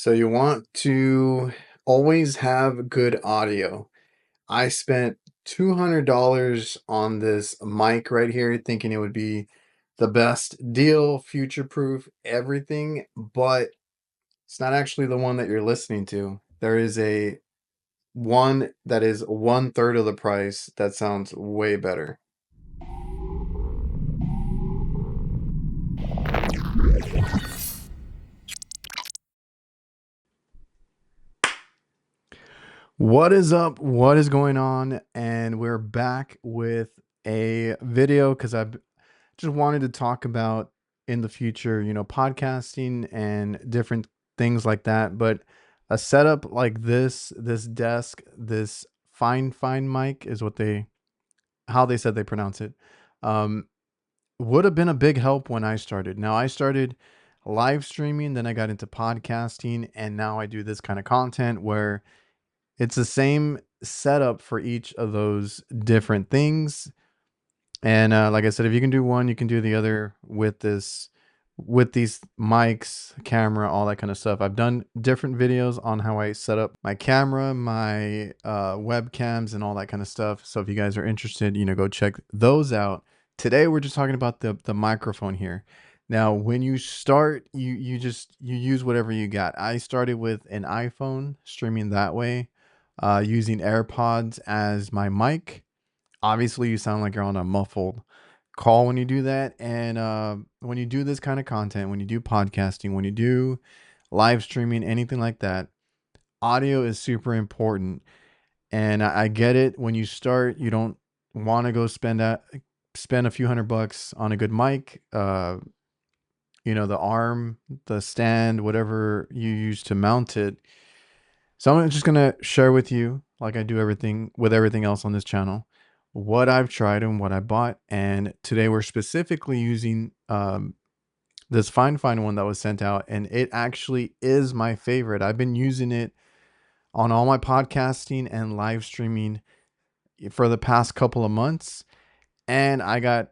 So you want to always have good audio. I spent $200 on this mic right here, thinking it would be the best deal, future proof, everything, but it's not actually the one that you're listening to. There is a one that is one third of the price that sounds way better. What is up? What is going on? And we're back with a video because I've just wanted to talk about in the future, podcasting and different things like that. But a setup like this desk, this fine mic is how they said they pronounce it, um, would have been a big help when I started. Now I started live streaming, then I got into podcasting, and now I do this kind of content where it's the same setup for each of those different things. And like I said, if you can do one, you can do the other with these mics, camera, all that kind of stuff. I've done different videos on how I set up my camera, my webcams, and all that kind of stuff. So if you guys are interested, go check those out. Today we're just talking about the microphone here. Now, when you start, you use whatever you got. I started with an iPhone, streaming that way, using AirPods as my mic. Obviously, you sound like you're on a muffled call when you do that. And when you do this kind of content, when you do podcasting, when you do live streaming, anything like that, audio is super important. And I get it. When you start, you don't want to go spend a few $100 on a good mic. The arm, the stand, whatever you use to mount it. So I'm just gonna share with you, like I do everything else on this channel, what I've tried and what I bought. And today we're specifically using this Fifine one that was sent out, and it actually is my favorite. I've been using it on all my podcasting and live streaming for the past couple of months. And I had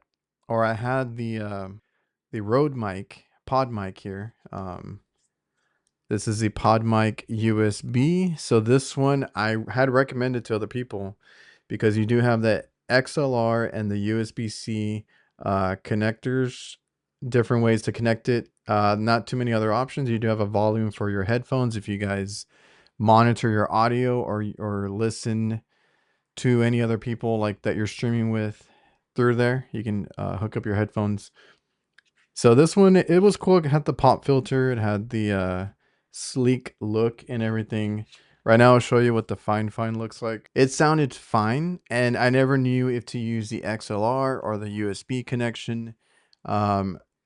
the Rode mic, pod mic here. This is the PodMic USB. So this one I had recommended to other people because you do have the XLR and the USB-C connectors, different ways to connect it. Not too many other options. You do have a volume for your headphones if you guys monitor your audio or listen to any other people like that you're streaming with through there. You can hook up your headphones. So this one, it was cool. It had the pop filter. It had the sleek look and everything. Right now, I'll show you what the Fifine looks like. It sounded fine, and I never knew if to use the XLR or the USB connection.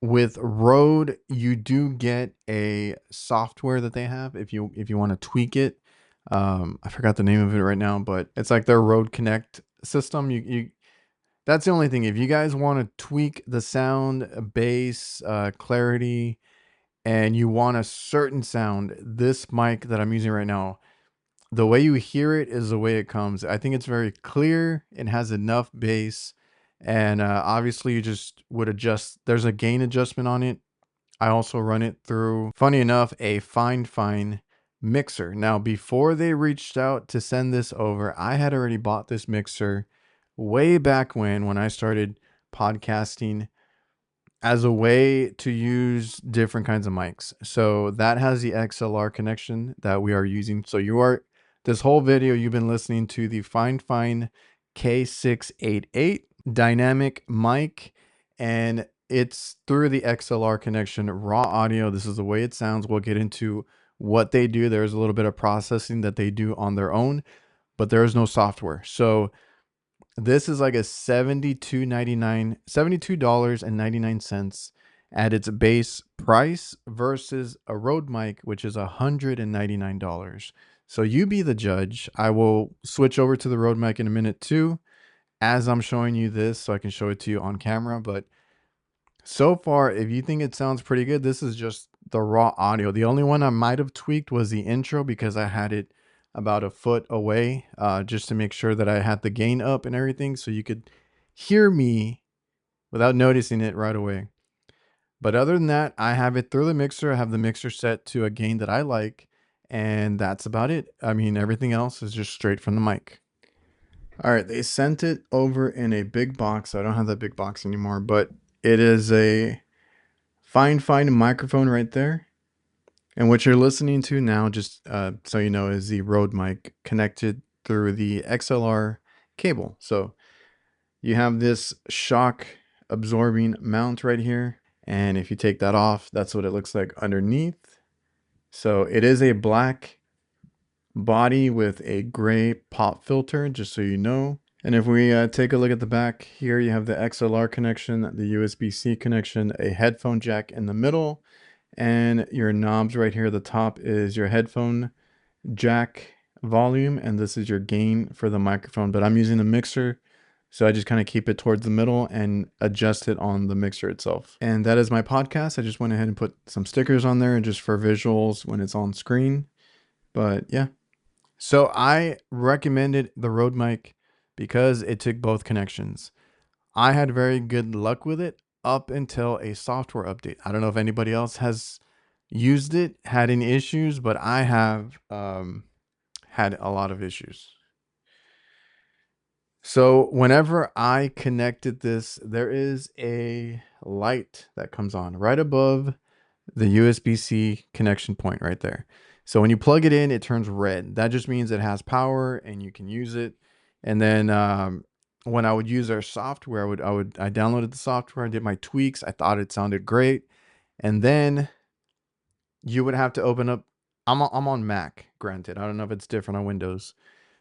With Rode, you do get a software that they have if you want to tweak it. I forgot the name of it right now, but it's like their Rode Connect system. That's the only thing. If you guys want to tweak the sound, bass, clarity, and you want a certain sound, this mic that I'm using right now, the way you hear it is the way it comes. I think it's very clear and has enough bass. And obviously, you just would adjust. There's a gain adjustment on it. I also run it through, funny enough, a Fifine mixer. Now, before they reached out to send this over, I had already bought this mixer way back when I started podcasting as a way to use different kinds of mics. So that has the XLR connection that we are using. So this whole video, you've been listening to the Fifine K688 dynamic mic, and it's through the XLR connection, raw audio. This is the way it sounds. We'll get into what they do. There's a little bit of processing that they do on their own, but there is no software. So this is like a $72.99 at its base price versus a Rode mic, which is $199. So you be the judge. I will switch over to the Rode mic in a minute too, as I'm showing you this, so I can show it to you on camera. But so far, if you think it sounds pretty good, this is just the raw audio. The only one I might have tweaked was the intro because I had it about a foot away, just to make sure that I had the gain up and everything so you could hear me without noticing it right away. But other than that, I have it through the mixer. I have the mixer set to a gain that I like. And that's about it. I mean, everything else is just straight from the mic. All right, they sent it over in a big box. I don't have that big box anymore, but it is a fine microphone right there. And what you're listening to now, just so you know, is the Rode mic connected through the XLR cable. So you have this shock absorbing mount right here. And if you take that off, that's what it looks like underneath. So it is a black body with a gray pop filter, just so you know. And if we take a look at the back here, you have the XLR connection, the USB-C connection, a headphone jack in the middle, and your knobs right here at the top is your headphone jack volume, and this is your gain for the microphone. But I'm using a mixer, so I just kind of keep it towards the middle and adjust it on the mixer itself. And that is my podcast. I just went ahead and put some stickers on there just for visuals when it's on screen. But yeah. So I recommended the Rode mic because it took both connections. I had very good luck with it up until a software update. I don't know if anybody else has used it, had any issues, but I have had a lot of issues. So whenever I connected this, there is a light that comes on right above the USB-C connection point right there. So when you plug it in, it turns red. That just means it has power and you can use it. And then when I would use our software, I downloaded the software, I did my tweaks. I thought it sounded great. And then you would have to open up. I'm on Mac, granted. I don't know if it's different on Windows.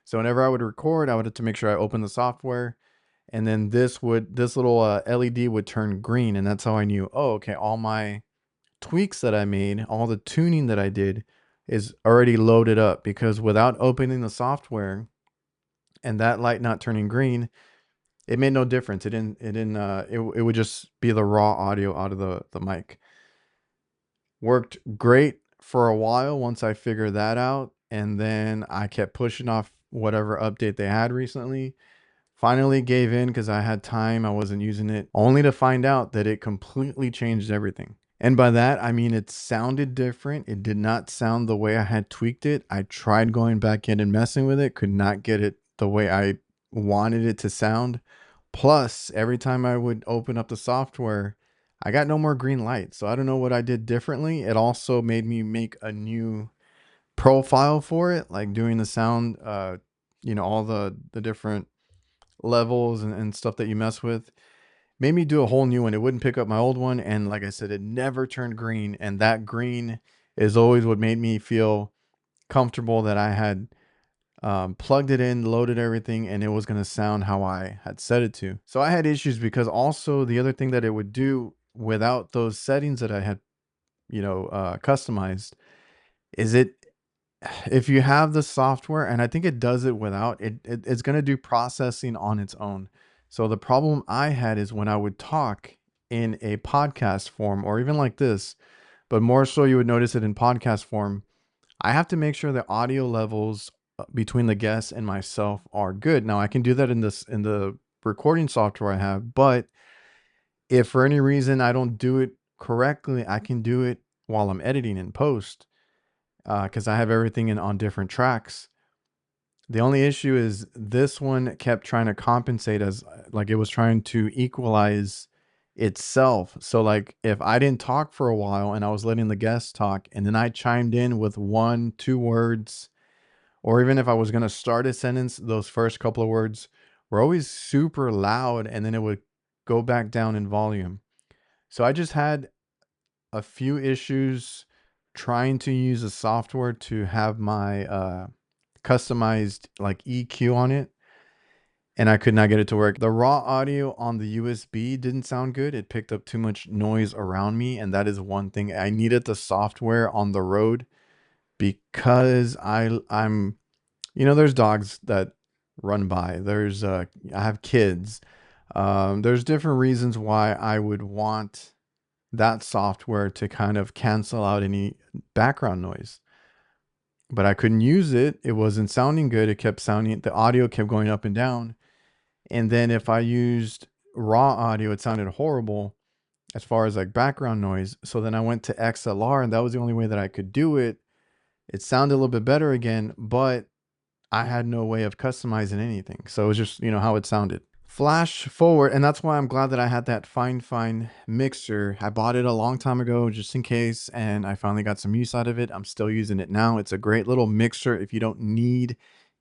So whenever I would record, I would have to make sure I open the software, and then this little LED would turn green, and that's how I knew, oh, okay, all my tweaks that I made, all the tuning that I did is already loaded up, because without opening the software and that light not turning green, it made no difference. It would just be the raw audio out of the mic. Worked great for a while once I figured that out, and then I kept pushing off whatever update they had recently. Finally gave in because I had time, I wasn't using it, only to find out that it completely changed everything. And by that, I mean it sounded different. It did not sound the way I had tweaked it. I tried going back in and messing with it, could not get it the way I wanted it to sound. Plus, every time I would open up the software, I got no more green light. So I don't know what I did differently. It also made me make a new profile for it, like doing the sound, all the different levels and stuff that you mess with. Made me do a whole new one. It wouldn't pick up my old one. And like I said, it never turned green. And that green is always what made me feel comfortable that I had plugged it in, loaded everything, and it was going to sound how I had set it to. So I had issues because also the other thing that it would do without those settings that I had, customized, is if you have the software, and I think it does it without it's going to do processing on its own. So the problem I had is when I would talk in a podcast form or even like this, but more so you would notice it in podcast form, I have to make sure the audio levels between the guests and myself are good. Now I can do that in the recording software I have, but if for any reason I don't do it correctly, I can do it while I'm editing in post, because I have everything in on different tracks. The only issue is this one kept trying to compensate as like it was trying to equalize itself. So like if I didn't talk for a while and I was letting the guests talk and then I chimed in with 1, 2 words, or even if I was going to start a sentence, those first couple of words were always super loud and then it would go back down in volume. So I just had a few issues trying to use the software to have my customized like EQ on it, and I could not get it to work. The raw audio on the USB didn't sound good. It picked up too much noise around me, and that is one thing. I needed the software on the road because I'm there's dogs that run by. I have kids. There's different reasons why I would want that software to kind of cancel out any background noise. But I couldn't use it. It wasn't sounding good. The audio kept going up and down. And then if I used raw audio, it sounded horrible as far as like background noise. So then I went to XLR, and that was the only way that I could do it. It sounded a little bit better again, but I had no way of customizing anything. So it was just, how it sounded. Flash forward, and that's why I'm glad that I had that Fifine mixer. I bought it a long time ago just in case, and I finally got some use out of it. I'm still using it now. It's a great little mixer if you don't need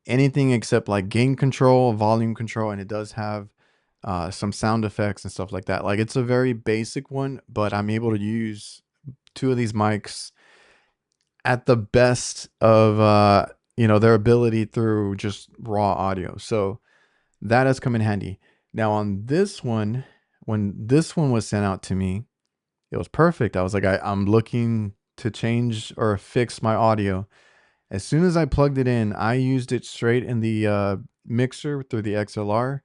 anything except like gain control, volume control, and it does have some sound effects and stuff like that. Like it's a very basic one, but I'm able to use two of these mics at the best of their ability through just raw audio. So that has come in handy. Now on this one, when this one was sent out to me, it was perfect. I was like, I'm looking to change or fix my audio. As soon as I plugged it in, I used it straight in the mixer through the XLR.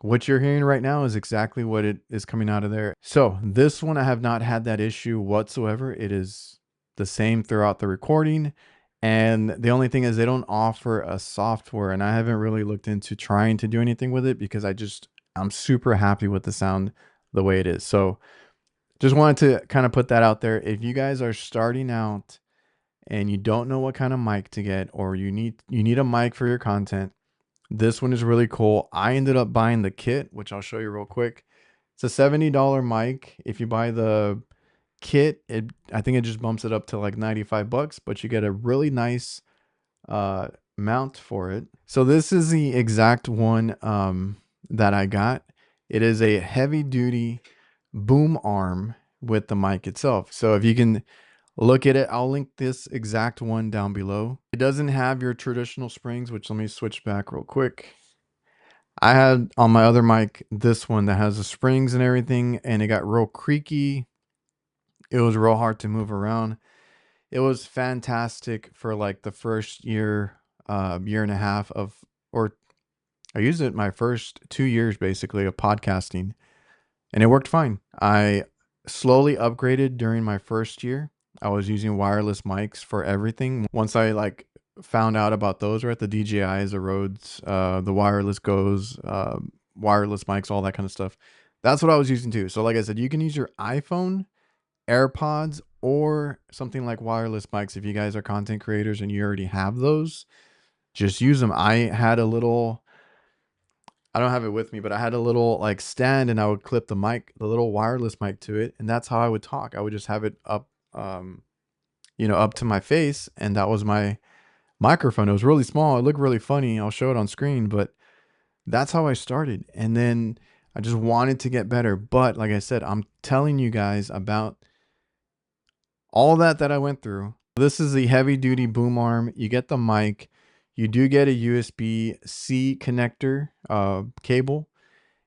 What you're hearing right now is exactly what it is coming out of there. So this one, I have not had that issue whatsoever. It is the same throughout the recording. And the only thing is they don't offer a software, and I haven't really looked into trying to do anything with it because I'm super happy with the sound the way it is. So just wanted to kind of put that out there. If you guys are starting out and you don't know what kind of mic to get, or you need a mic for your content, this one is really cool. I ended up buying the kit, which I'll show you real quick. It's a $70 mic. If you buy the kit, I think it just bumps it up to like 95 bucks, but you get a really nice mount for it. So this is the exact one that I got. It is a heavy duty boom arm with the mic itself. So if you can look at it, I'll link this exact one down below. It doesn't have your traditional springs, which let me switch back real quick. I had on my other mic this one that has the springs and everything, and it got real creaky. It was real hard to move around. It was fantastic for like the first year, year and a half or I used it my first 2 years basically of podcasting, and it worked fine. I slowly upgraded during my first year. I was using wireless mics for everything. Once I like found out about those, right, the DJIs, the Rhodes, the wireless goes, wireless mics, all that kind of stuff. That's what I was using too. So like I said, you can use your iPhone, AirPods, or something like wireless mics. If you guys are content creators and you already have those, just use them. I don't have it with me, but I had a little like stand, and I would clip the mic, the little wireless mic to it. And that's how I would talk. I would just have it up, up to my face. And that was my microphone. It was really small. It looked really funny. I'll show it on screen, but that's how I started. And then I just wanted to get better. But like I said, I'm telling you guys about all that I went through. This is the heavy duty boom arm. You get the mic. You do get a USB-C connector cable,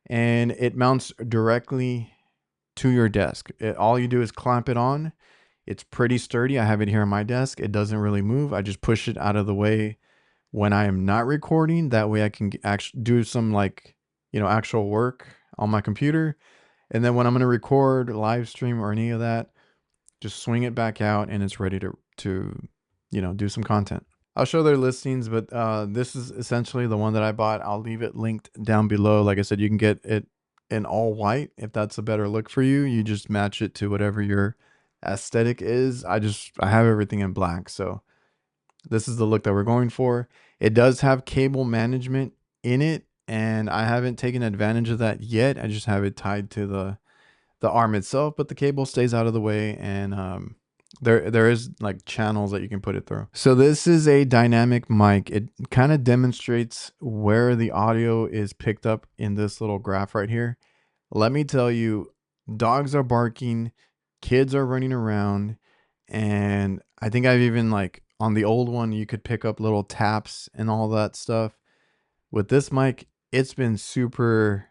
and it mounts directly to your desk. All you do is clamp it on. It's pretty sturdy. I have it here on my desk. It doesn't really move. I just push it out of the way when I am not recording. That way I can actually do some like, actual work on my computer. And then when I'm going to record, live stream, or any of that, just swing it back out and it's ready to do some content. I'll show their listings, but this is essentially the one that I bought. I'll leave it linked down below. Like I said, you can get it in all white if that's a better look for you. You just match it to whatever your aesthetic is. I have everything in black, so this is the look that we're going for. It does have cable management in it, and I haven't taken advantage of that yet. I just have it tied to the arm itself, but the cable stays out of the way, and there is like channels that you can put it through. So this is a dynamic mic. It kind of demonstrates where the audio is picked up in this little graph right here. Let me tell you, dogs are barking, kids are running around, and I think I've even like on the old one, you could pick up little taps and all that stuff. With this mic, it's been super,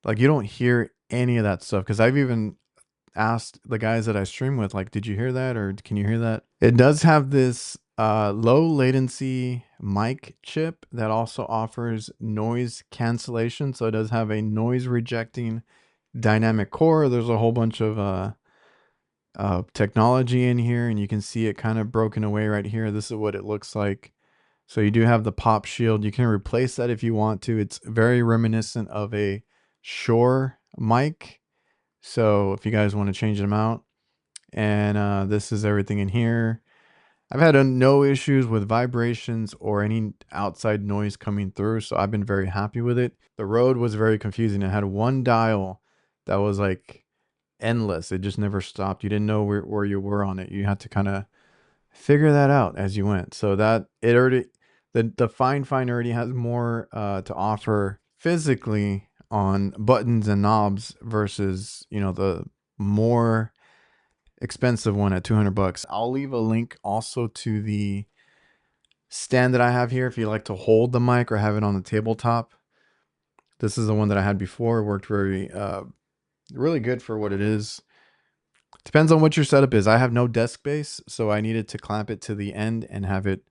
like you don't hear any of that stuff, because I've even asked the guys that I stream with, like, did you hear that, or can you hear that? It does have this low latency mic chip that also offers noise cancellation. So it does have a noise rejecting dynamic core. There's a whole bunch of technology in here, and you can see it kind of broken away right here. This is what it looks like. So you do have the pop shield. You can replace that if you want to. It's very reminiscent of a Shure mic. So if you guys want to change them out, and this is everything in here. I've had no issues with vibrations or any outside noise coming through, so I've been very happy with it. The Rode was very confusing. It had one dial that was like endless. It just never stopped. You didn't know where you were on it. You had to kind of figure that out as you went. So that it already the Fifine already has more to offer physically on buttons and knobs versus, you know, the more expensive one at 200 bucks. I'll leave a link also to the stand that I have here if you like to hold the mic or have it on the tabletop. This is the one that I had before. It worked very really good for what it is. Depends on what your setup is. I have no desk base, so I needed to clamp it to the end and have it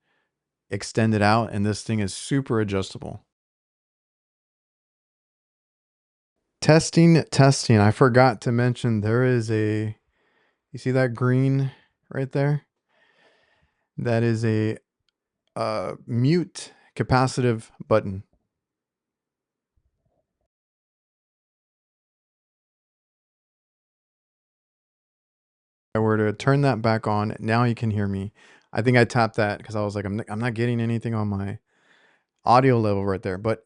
extended out, and this thing is super adjustable. Testing, testing. I forgot to mention there is a, you see that green right there? That is a mute capacitive button. If I were to turn that back on, now you can hear me. I think I tapped that because I was like, I'm not getting anything on my audio level right there. But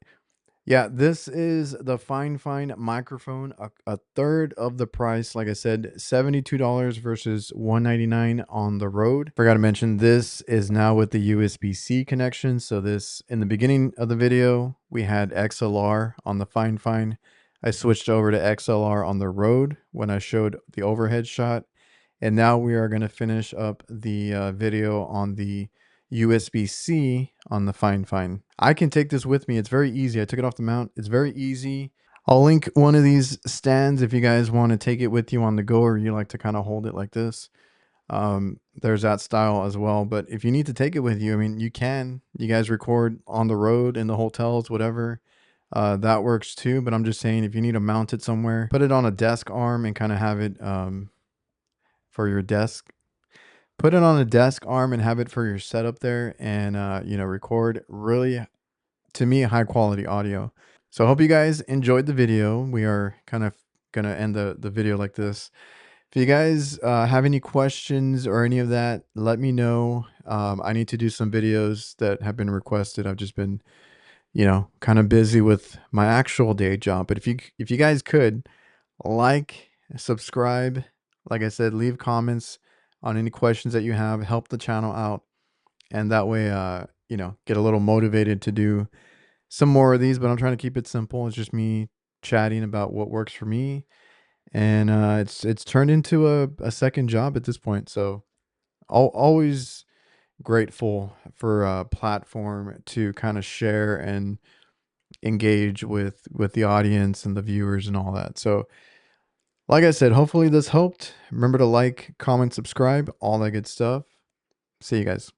yeah, this is the Fifine microphone, a third of the price. Like I said, $72 versus $199 on the Rode. Forgot to mention, this is now with the USB-C connection. So this, in the beginning of the video, we had XLR on the Fifine. I switched over to XLR on the Rode when I showed the overhead shot. And now we are going to finish up the video on the USB-C on the Fifine. I can take this with me. It's very easy. I took it off the mount. It's very easy. I'll link one of these stands if you guys want to take it with you on the go, or you like to kind of hold it like this. There's that style as well. But if you need to take it with you, I mean, you can. You guys record on the road, in the hotels, whatever. That works too. But I'm just saying, if you need to mount it somewhere, put it on a desk arm and kind of have it for your desk. Put it on a desk arm and have it for your setup there, and you know, record really, to me, high quality audio. So I hope you guys enjoyed the video. We are kind of gonna end the video like this. If you guys have any questions or any of that, let me know. I need to do some videos that have been requested. I've just been, you know, kind of busy with my actual day job. But if you guys could like, subscribe, like I said, leave comments on any questions that you have, help the channel out, and that way you know, get a little motivated to do some more of these. But I'm trying to keep it simple. It's just me chatting about what works for me, and it's turned into a second job at this point. So always grateful for a platform to kind of share and engage with the audience and the viewers and all that. So like I said, hopefully this helped. Remember to like, comment, subscribe, all that good stuff. See you guys.